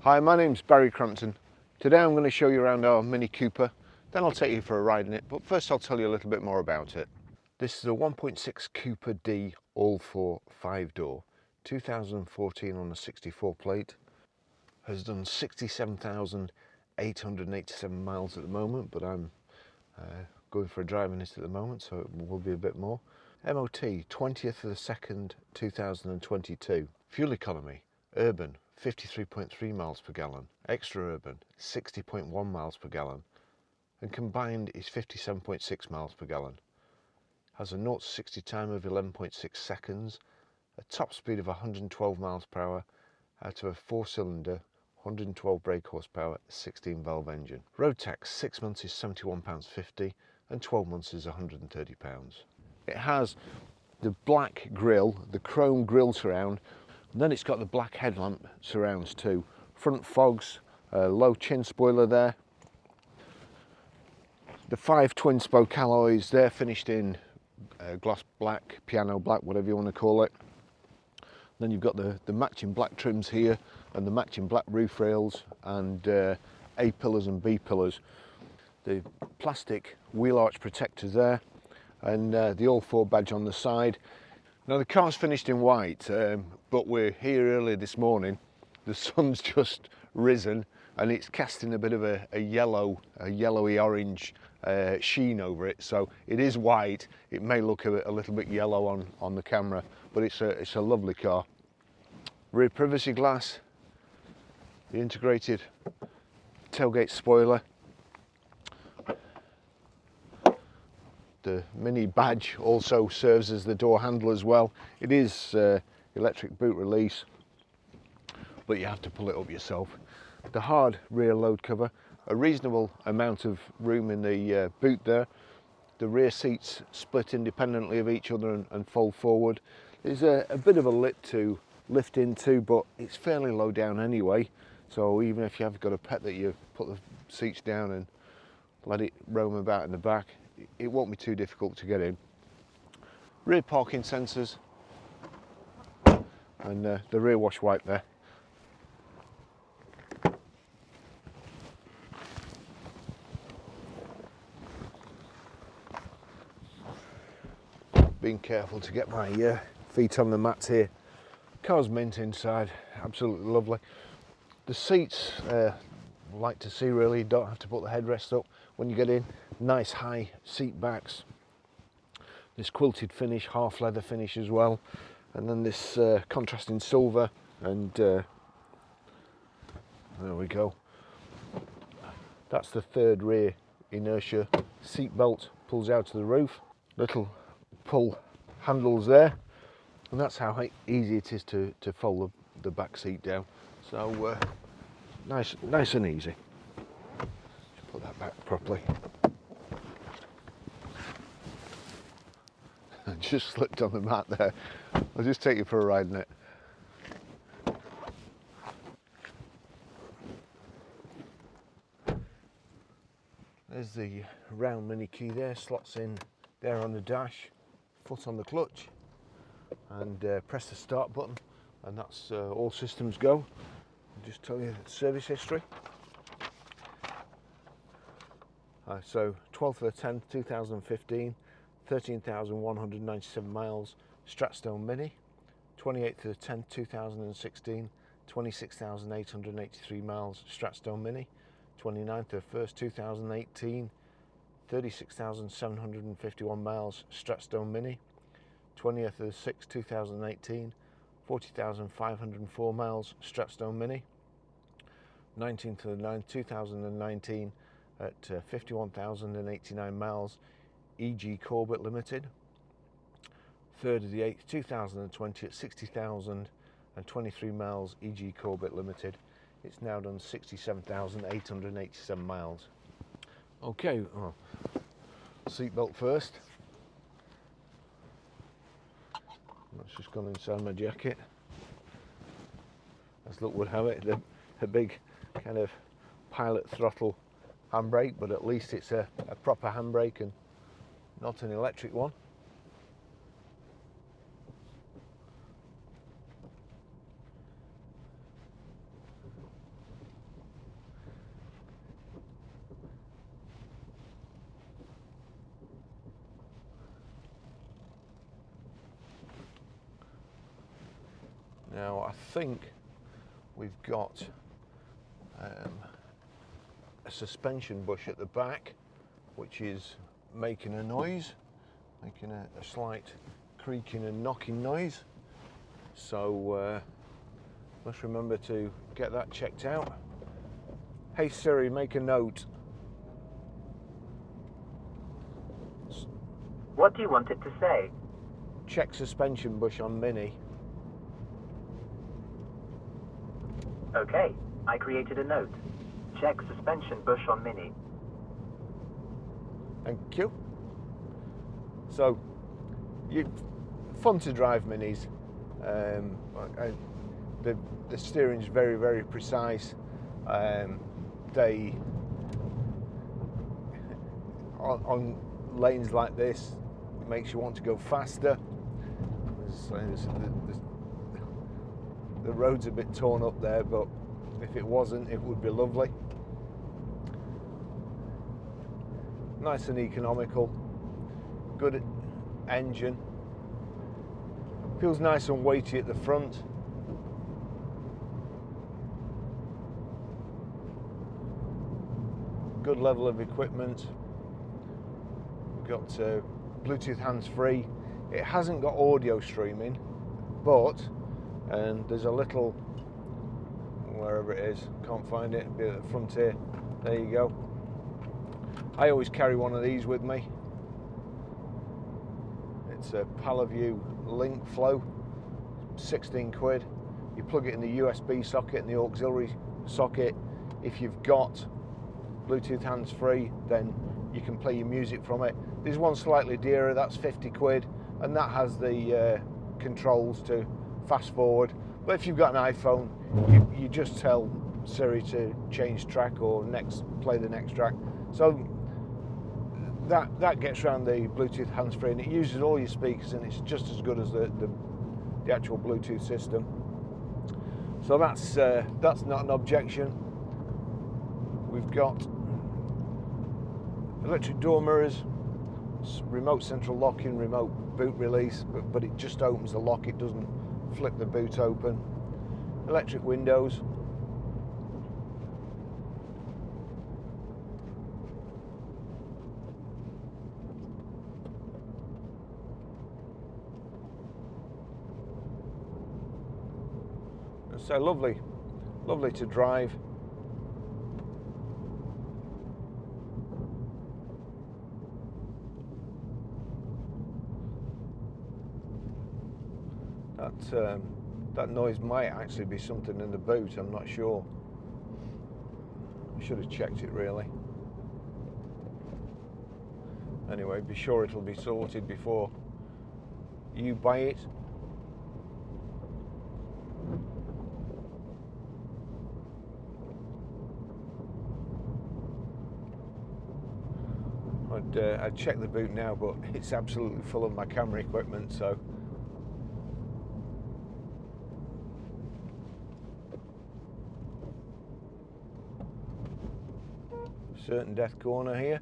Hi, my name's Barry Crampton. Today I'm going to show you around our Mini Cooper, then I'll take you for a ride in it, but first I'll tell you a little bit more about it. This is a 1.6 Cooper D ALL4 5-door, 2014 on a 64 plate. Has done 67,887 miles at the moment, but I'm going for a drive in it at the moment, so it will be a bit more. MOT 20th of the 2nd 2022. Fuel economy urban 53.3 miles per gallon, extra urban 60.1 miles per gallon, and combined is 57.6 miles per gallon. Has a 0 to 60 time of 11.6 seconds, a top speed of 112 miles per hour out of a 4-cylinder 112 brake horsepower 16 valve engine. Road tax 6 months is £71.50 and 12 months is £130. It has the black grille, the chrome grille surround, and then it's got the black headlamp surrounds too. Front fogs, low chin spoiler there. The 5 twin spoke alloys, they're finished in gloss black, piano black, whatever you want to call it. Then you've got the matching black trims here and the matching black roof rails and A pillars and B pillars. The plastic wheel arch protectors there and the ALL4 badge on the side. Now the car's finished in white, but we're here early this morning. The sun's just risen and it's casting a bit of a yellowy orange sheen over it. So it is white. It may look a little bit yellow on the camera, but it's a lovely car. Rear privacy glass, the integrated tailgate spoiler. The Mini badge also serves as the door handle as well. It is electric boot release, but you have to pull it up yourself. The hard rear load cover, a reasonable amount of room in the boot there. The rear seats split independently of each other and fold forward. There's a bit of a lip to lift into, but it's fairly low down anyway. So even if you have got a pet that you put the seats down and let it roam about in the back, it won't be too difficult to get in. Rear parking sensors and the rear wash wipe there. Being careful to get my feet on the mats here. Car's mint inside, absolutely lovely. The seats, like to see really, you don't have to put the headrest up when you get in. Nice high seat backs. This quilted finish, half leather finish as well. And then this contrasting silver and there we go. That's the third rear inertia seat belt, pulls out to the roof. Little pull handles there. And that's how easy it is to fold the back seat down. So nice and easy. Just put that back properly. I just slipped on the mat there. I'll just take you for a ride in it. There's the round mini key there, slots in there on the dash, foot on the clutch, and press the start button, and that's all systems go. I'll just tell you the service history. So 12th of the 10th 2015, 13,197 miles, Stratstone Mini. 28th of the 10th 2016, 26,883 miles, Stratstone Mini. 29th of the 1st 2018, 36,751 miles, Stratstone Mini. 20th of the 6th 2018, 40,504 miles, Stratstone Mini. 19th of the 9th 2019 at 51,089 miles, EG Corbett Limited. 3rd of the 8th 2020 at 60,023 miles, EG Corbett Limited. It's now done 67,887 miles. Okay, seatbelt first. That's just gone inside my jacket. As luck would have it, a big kind of pilot throttle handbrake, but at least it's a proper handbrake and not an electric one. think we've got a suspension bush at the back, which is making a noise, making a slight creaking and knocking noise. So let's remember to get that checked out. Hey Siri, make a note. What do you want it to say? Check suspension bush on Mini. Okay, I created a note. Check suspension bush on Mini. Thank you. So, fun to drive Minis. The steering's very, very precise. They on lanes like this, it makes you want to go faster. The road's a bit torn up there, but if it wasn't, it would be lovely. Nice and economical. Good engine. Feels nice and weighty at the front. Good level of equipment. We've got Bluetooth hands-free. It hasn't got audio streaming, but there's a little, wherever it is, can't find it, it'll be at the front here. There you go. I always carry one of these with me. It's a Palaview Link Flow, 16 quid. You plug it in the USB socket and the auxiliary socket. If you've got Bluetooth hands-free, then you can play your music from it. There's one slightly dearer, that's 50 quid, and that has the controls to fast forward. But if you've got an iPhone, you just tell Siri to change track or play the next track. So that gets around the Bluetooth hands-free, and it uses all your speakers, and it's just as good as the actual Bluetooth system. So that's not an objection. We've got electric door mirrors, remote central locking, remote boot release, but it just opens the lock, it doesn't flip the boot open. Electric windows. So lovely to drive. That noise might actually be something in the boot, I'm not sure. I should have checked it really. Anyway, be sure it'll be sorted before you buy it. I'd check the boot now, but it's absolutely full of my camera equipment, so certain death corner here.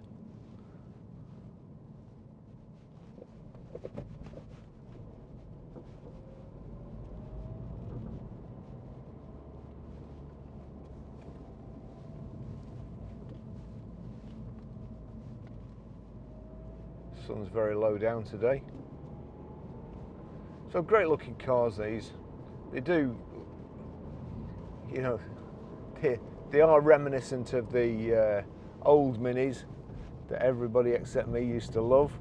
Sun's very low down today. So great looking cars these. They do, you know, they are reminiscent of the old Minis that everybody except me used to love.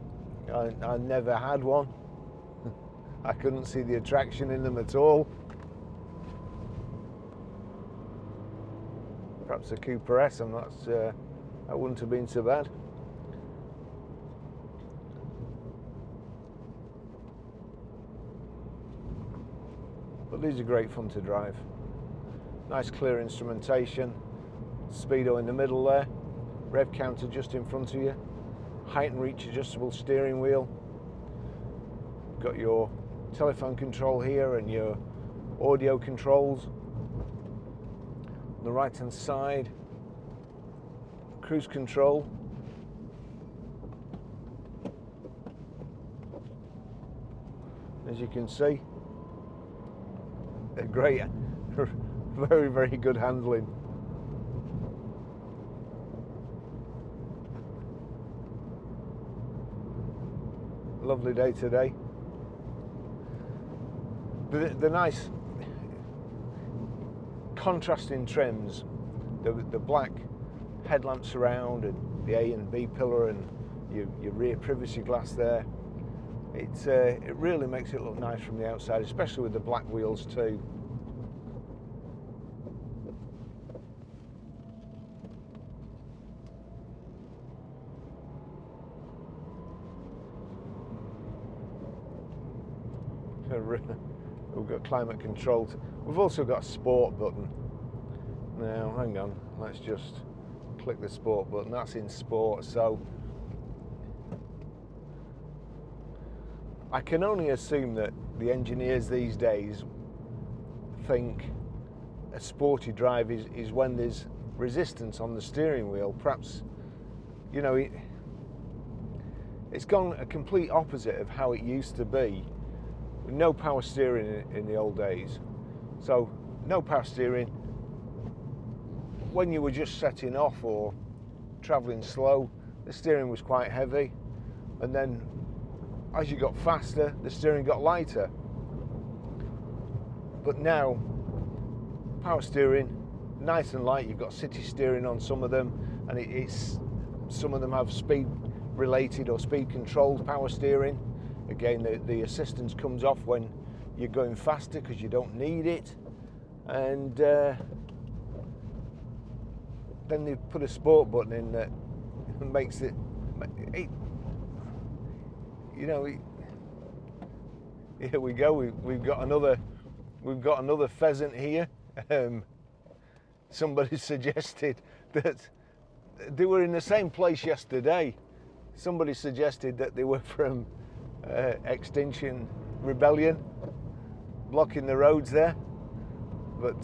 I never had one. I couldn't see the attraction in them at all. Perhaps a Cooper S, that wouldn't have been so bad. But these are great fun to drive. Nice clear instrumentation, speedo in the middle there, rev counter just in front of you, height and reach adjustable steering wheel. Got your telephone control here and your audio controls. On the right hand side, cruise control. As you can see, great, very, very good handling. Lovely day today. The nice contrasting trims, the black headlamp surround and the A and B pillar and your rear privacy glass there. It really makes it look nice from the outside, especially with the black wheels too. We've got climate control. We've also got a sport button. Now, hang on, let's just click the sport button. That's in sport, so I can only assume that the engineers these days think a sporty drive is when there's resistance on the steering wheel. Perhaps, you know, it's gone a complete opposite of how it used to be. No power steering in the old days. So no power steering. When you were just setting off or travelling slow, the steering was quite heavy, and then as you got faster, the steering got lighter. But now, power steering, nice and light. You've got city steering on some of them, and some of them have speed related or speed controlled power steering. Again, the assistance comes off when you're going faster because you don't need it. And then they put a sport button in that makes it, you know, here we go. We've got another pheasant here. Somebody suggested that they were in the same place yesterday. Somebody suggested that they were from Extinction Rebellion, blocking the roads there, but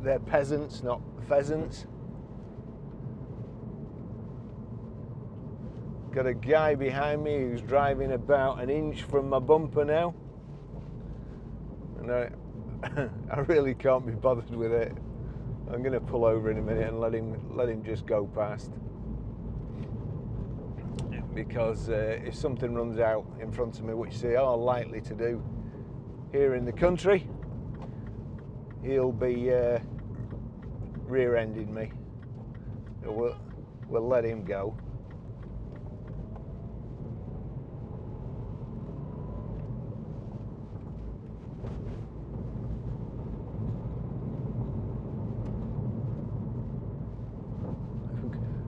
they're peasants, not pheasants. Got a guy behind me who's driving about an inch from my bumper now, and I really can't be bothered with it. I'm going to pull over in a minute and let him just go past. Because if something runs out in front of me, which they are likely to do here in the country, he'll be rear-ending me. We'll let him go.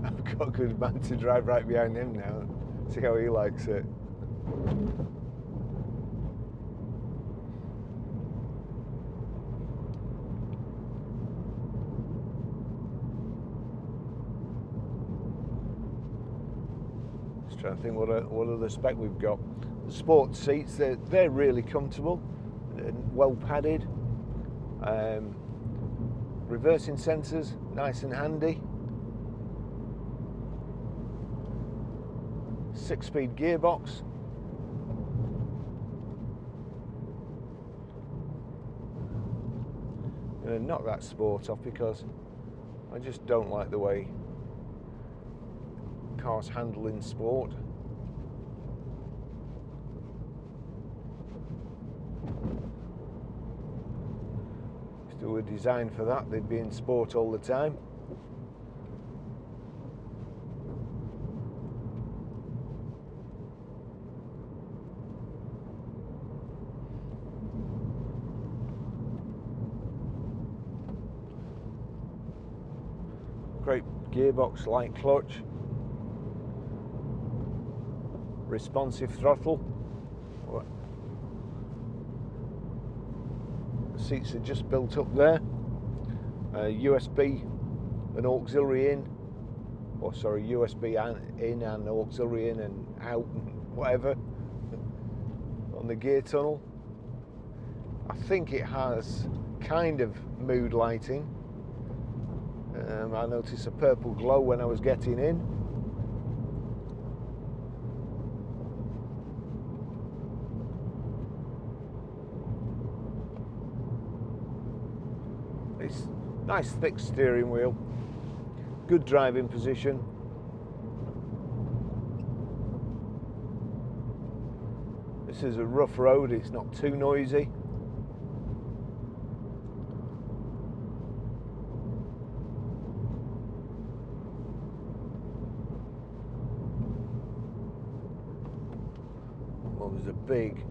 I've got a good man to drive right behind him now. See how he likes it. Just trying to think what other spec we've got. The sport seats, they're really comfortable and well padded. Reversing sensors, nice and handy. 6-speed gearbox. I'm going to knock that sport off because I just don't like the way cars handle in sport. If they were designed for that, they'd be in sport all the time. Great gearbox, light clutch, responsive throttle. The seats are just built up there. USB and auxiliary in, or sorry, USB in and auxiliary in and out and whatever on the gear tunnel. I think it has kind of mood lighting. I noticed a purple glow when I was getting in. Nice thick steering wheel, good driving position. This is a rough road, it's not too noisy. Well, there's a big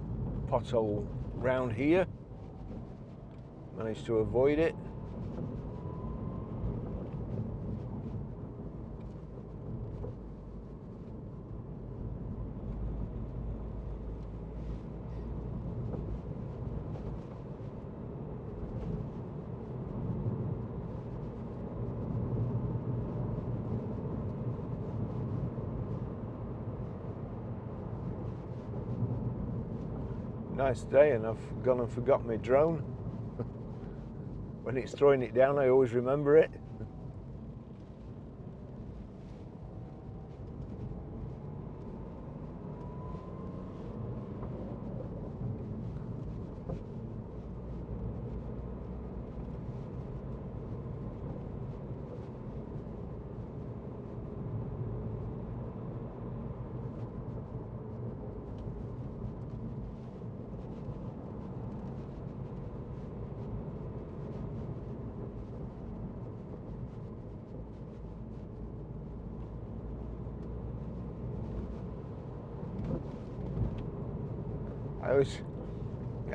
pothole round here. Managed to avoid it. Nice day, and I've gone and forgot my drone. When it's throwing it down, I always remember it.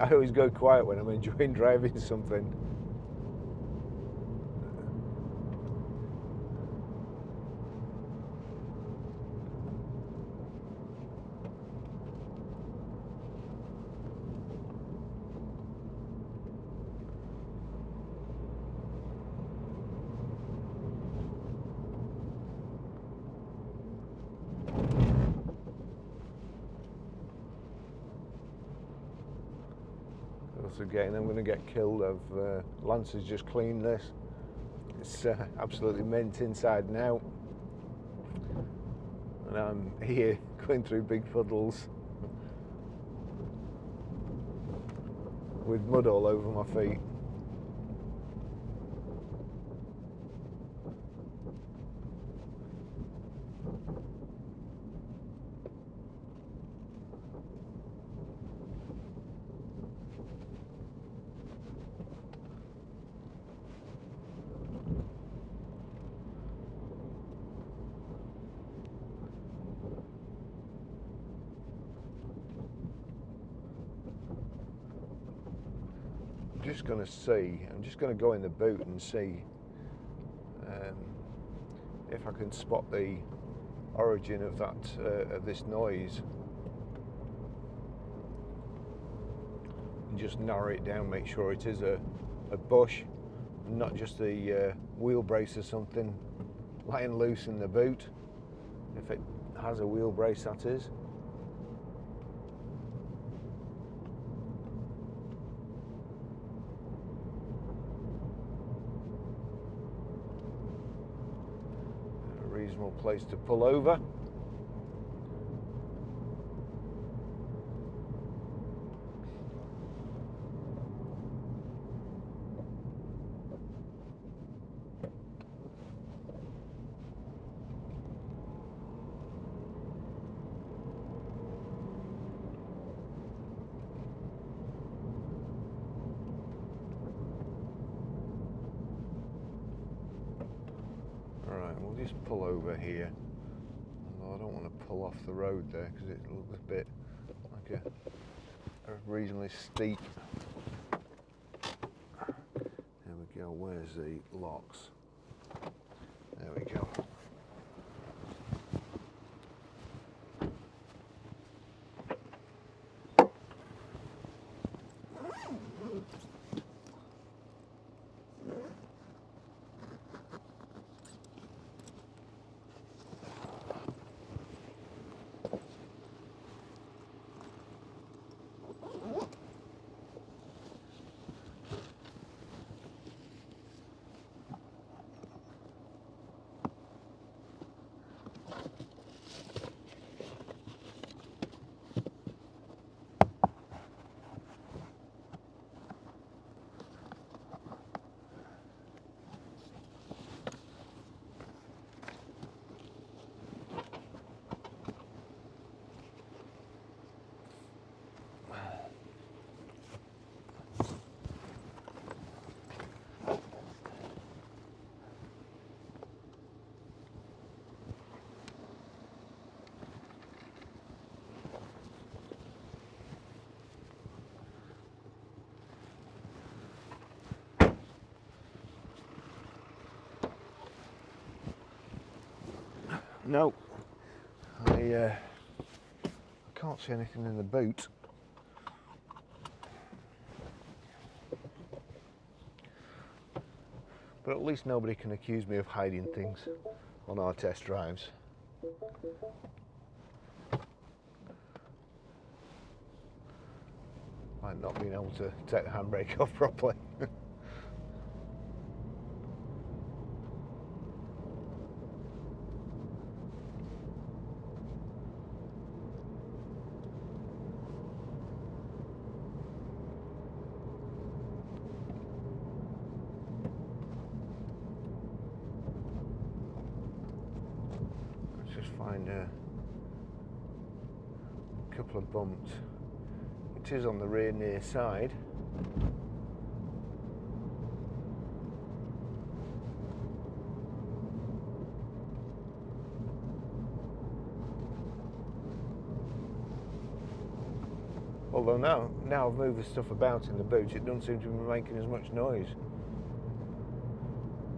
I always go quiet when I'm enjoying driving something. Again, I'm going to get killed. Lance has just cleaned this. It's absolutely mint inside and out, and I'm here going through big puddles with mud all over my feet. I'm just going to go in the boot and see if I can spot the origin of that of this noise, and just narrow it down, make sure it is a bush, not just a wheel brace or something lying loose in the boot, if it has a wheel brace, that is. Reasonable place to pull over. We'll just pull over here. Although I don't want to pull off the road there because it looks a bit like a reasonably steep. There we go. Where's the locks? There we go. No, I can't see anything in the boot. But at least nobody can accuse me of hiding things on our test drives. Like not being able to take the handbrake off properly. Let's just find a couple of bumps. It is on the rear near side. Although now I've moved the stuff about in the boot, it doesn't seem to be making as much noise.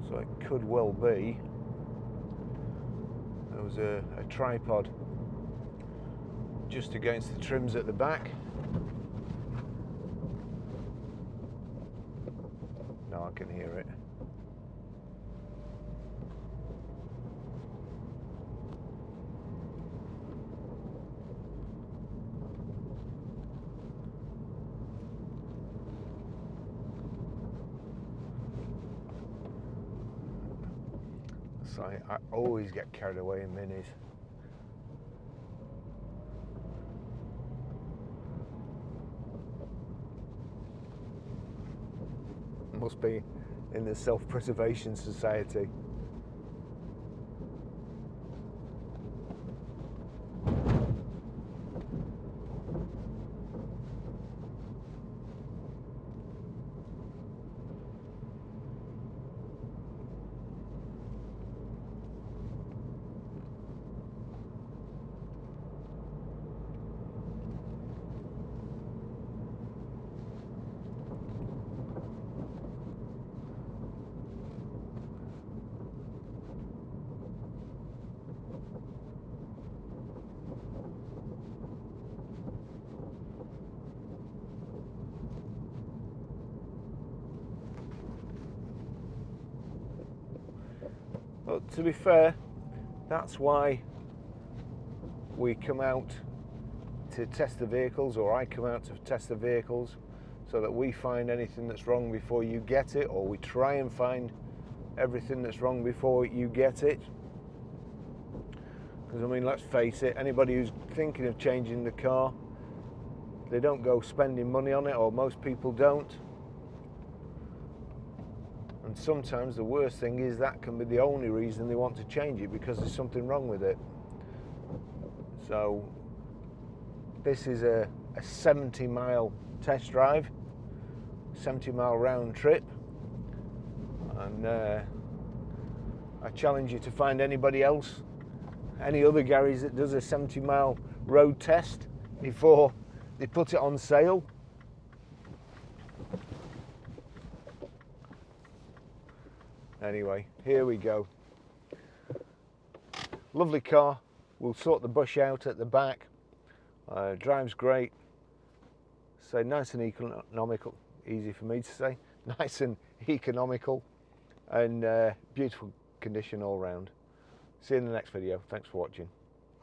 So it could well be there was a tripod just against the trims at the back. Now I can hear it. So I always get carried away in minis. Must be in the self-preservation society. But to be fair, that's why we come out to test the vehicles, or I come out to test the vehicles, so that we find anything that's wrong before you get it, or we try and find everything that's wrong before you get it. Because I mean, let's face it, anybody who's thinking of changing the car, they don't go spending money on it, or most people don't. And sometimes the worst thing is that can be the only reason they want to change it, because there's something wrong with it. So this is a 70-mile test drive, 70-mile round trip, and I challenge you to find anybody else, any other garage that does a 70-mile road test before they put it on sale. Anyway, here we go. Lovely car. We'll sort the bush out at the back. Drives great. So nice and economical. Easy for me to say. Nice and economical, and beautiful condition all round. See you in the next video. Thanks for watching.